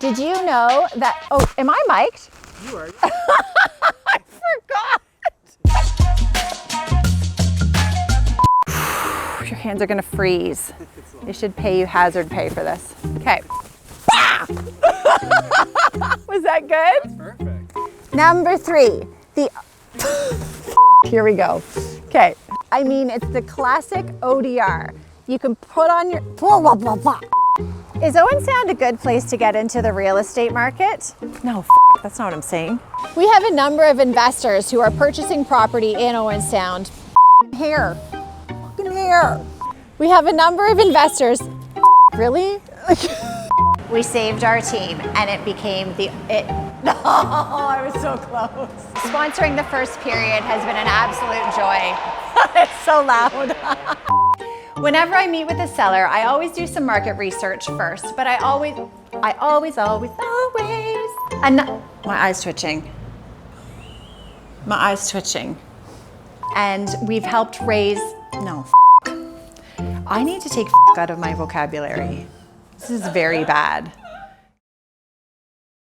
Did you know that, oh, am I mic'd? You are. I forgot. Your hands are gonna freeze. They should pay you hazard pay for this. Okay. Was that good? That's perfect. Number 3, the, here we go. Okay, I mean, it's the classic ODR. You can put on your, blah, blah, blah, blah. Is Owen Sound a good place to get into the real estate market? No, that's not what I'm saying. We have a number of investors who are purchasing property in Owen Sound. Hair, fucking hair. We have a number of investors, really? We saved our team and it became no, I was so close. Sponsoring the first period has been an absolute joy. It's so loud. Whenever I meet with a seller, I always do some market research first, but I always, and my eye's twitching. My eye's twitching. And we've helped raise, no, I need to take out of my vocabulary. This is very bad.